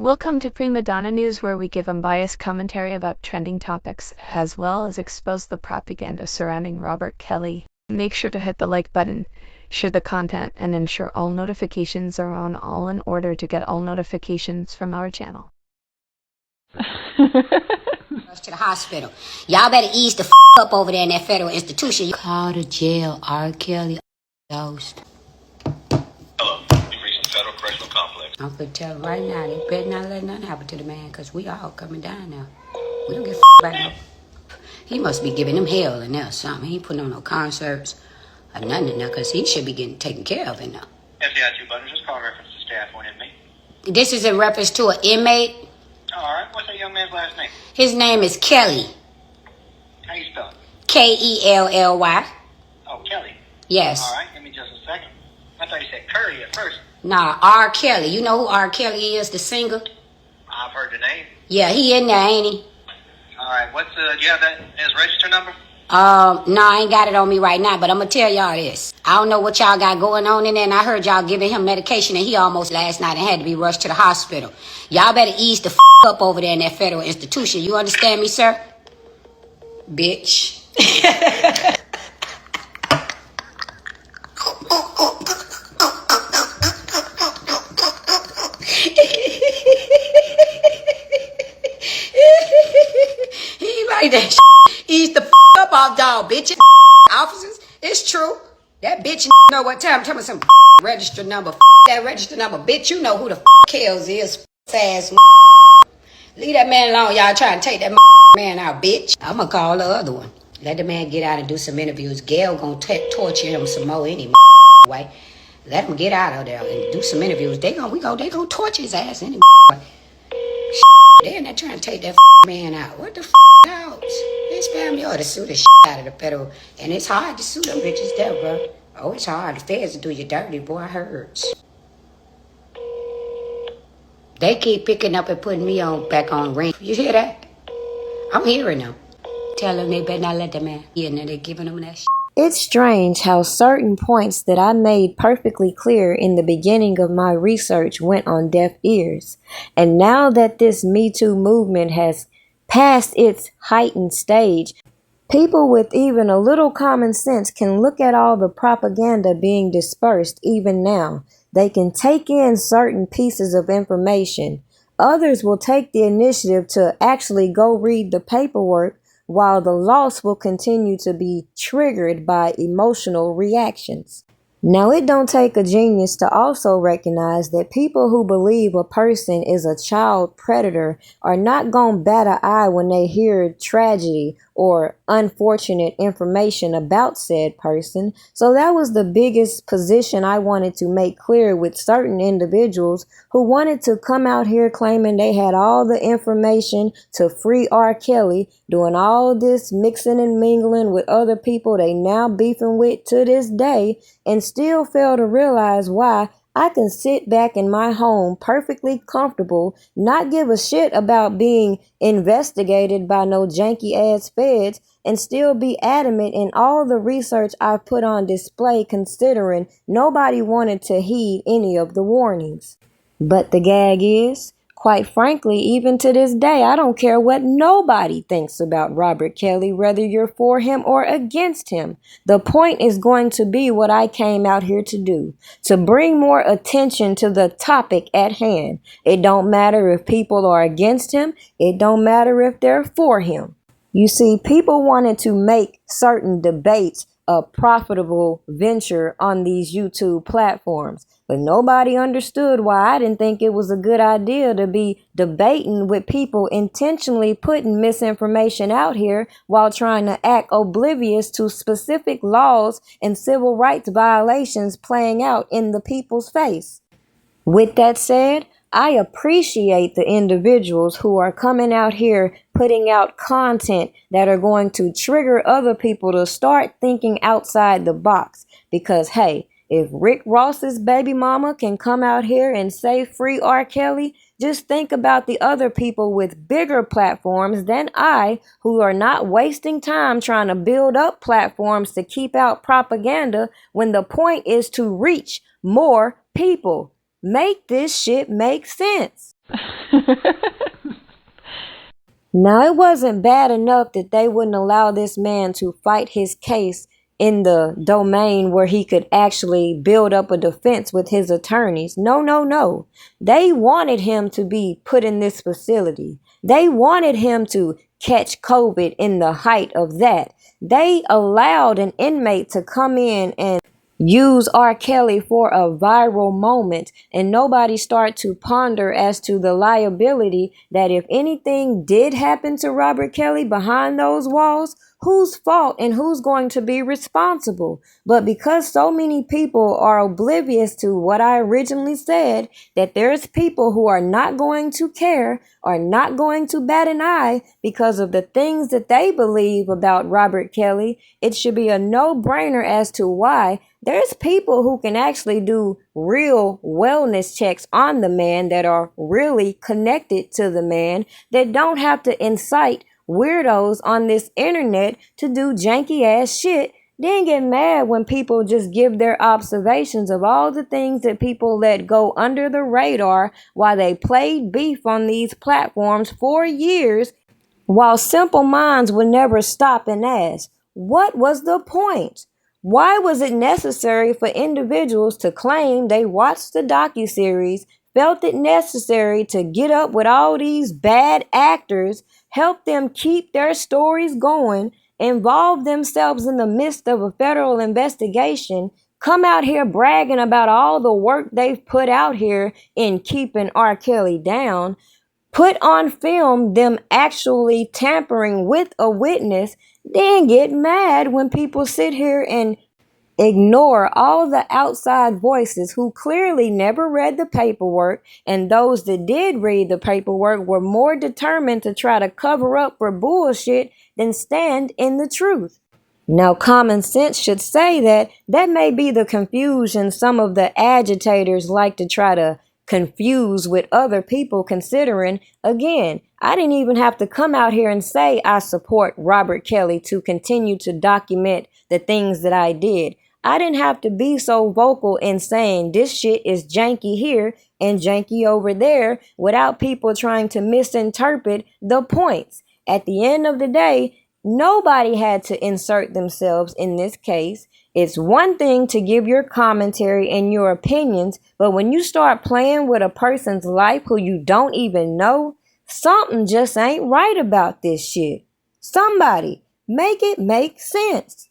Welcome to Prima Donna News, where we give unbiased commentary about trending topics, as well as expose the propaganda surrounding Robert Kelly. Make sure to hit the like button, share the content, and ensure all notifications are on all in order to get all notifications from our channel. Rush to the hospital. Y'all better ease the up over there in that federal institution. Call the jail, R. Kelly. Ghost. Hello, you've reached the Federal Correctional Complex. I'm gonna tell them right now, they better not let nothing happen to the man, because we all coming down now. We don't get about no. He must be giving them hell in there or something. He ain't putting on no concerts or nothing in there, because he should be getting taken care of in there. FBI 2 buttons, just call reference to staff or inmate. This is in reference to an inmate. Oh, all right, what's that young man's last name? His name is Kelly. How you spell it? Kelly. Oh, Kelly. Yes. All right, give me just a second. I thought you said Curry at first. Nah, R. Kelly. You know who R. Kelly is, the singer? I've heard the name. Yeah, he in there, ain't he? All right, do you have that, his register number? No, I ain't got it on me right now, but I'm gonna tell y'all this. I don't know what y'all got going on in there, and I heard y'all giving him medication, and he almost last night and had to be rushed to the hospital. Y'all better ease the up over there in that federal institution. You understand me, sir? Bitch. He like that ease the up off dog, bitch. Officers, it's true. That bitch know what time. Tell me some register number. That register number, bitch. You know who the Kells is. Ass. Leave that man alone. Y'all trying to take that man out, bitch. I'm gonna call the other one. Let the man get out and do some interviews. Gail gonna torture him some more any way. Let him get out of there and do some interviews. They gonna torture his ass anyway. They're not trying to take that man out. What the out? His family ought to sue the out of the federal. And it's hard to sue them bitches there, bro. Oh, it's hard. The feds will do you dirty, boy. It hurts. They keep picking up and putting me back on ring. You hear that? I'm hearing them. Tell them they better not let the man in there. They're giving them that shit. It's strange how certain points that I made perfectly clear in the beginning of my research went on deaf ears. And now that this Me Too movement has passed its heightened stage, people with even a little common sense can look at all the propaganda being dispersed even now. They can take in certain pieces of information. Others will take the initiative to actually go read the paperwork, while the loss will continue to be triggered by emotional reactions. Now, it don't take a genius to also recognize that people who believe a person is a child predator are not gonna bat an eye when they hear tragedy or unfortunate information about said person. So that was the biggest position I wanted to make clear with certain individuals who wanted to come out here claiming they had all the information to free R. Kelly, doing all this mixing and mingling with other people they now beefing with to this day, and still fail to realize why I can sit back in my home perfectly comfortable, not give a shit about being investigated by no janky ass feds, and still be adamant in all the research I've put on display, considering nobody wanted to heed any of the warnings. But the gag is, quite frankly, even to this day, I don't care what nobody thinks about Robert Kelly, whether you're for him or against him. The point is going to be what I came out here to do, to bring more attention to the topic at hand. It don't matter if people are against him. It don't matter if they're for him. You see, people wanted to make certain debates a profitable venture on these YouTube platforms. But nobody understood why I didn't think it was a good idea to be debating with people intentionally putting misinformation out here while trying to act oblivious to specific laws and civil rights violations playing out in the people's face. With that said, I appreciate the individuals who are coming out here putting out content that are going to trigger other people to start thinking outside the box. Because, hey, if Rick Ross's baby mama can come out here and say free R. Kelly, just think about the other people with bigger platforms than I, who are not wasting time trying to build up platforms to keep out propaganda when the point is to reach more people. Make this shit make sense. Now, it wasn't bad enough that they wouldn't allow this man to fight his case in the domain where he could actually build up a defense with his attorneys. No, no, no. They wanted him to be put in this facility. They wanted him to catch COVID in the height of that. They allowed an inmate to come in and use R. Kelly for a viral moment, and nobody start to ponder as to the liability that if anything did happen to Robert Kelly behind those walls, whose fault and who's going to be responsible? But because so many people are oblivious to what I originally said, that there's people who are not going to care, are not going to bat an eye because of the things that they believe about Robert Kelly, it should be a no-brainer as to why there's people who can actually do real wellness checks on the man that are really connected to the man, that don't have to incite weirdos on this internet to do janky ass shit, then get mad when people just give their observations of all the things that people let go under the radar while they played beef on these platforms for years, while simple minds would never stop and ask, what was the point? Why was it necessary for individuals to claim they watched the docuseries, felt it necessary to get up with all these bad actors, help them keep their stories going, involve themselves in the midst of a federal investigation, come out here bragging about all the work they've put out here in keeping R. Kelly down, put on film them actually tampering with a witness, then get mad when people sit here and ignore all the outside voices who clearly never read the paperwork, and those that did read the paperwork were more determined to try to cover up for bullshit than stand in the truth. Now, common sense should say that may be the confusion some of the agitators like to try to confuse with other people, considering, again, I didn't even have to come out here and say I support Robert Kelly to continue to document the things that I did. I didn't have to be so vocal in saying this shit is janky here and janky over there without people trying to misinterpret the points. At the end of the day, nobody had to insert themselves in this case. It's one thing to give your commentary and your opinions, but when you start playing with a person's life who you don't even know, something just ain't right about this shit. Somebody, make it make sense.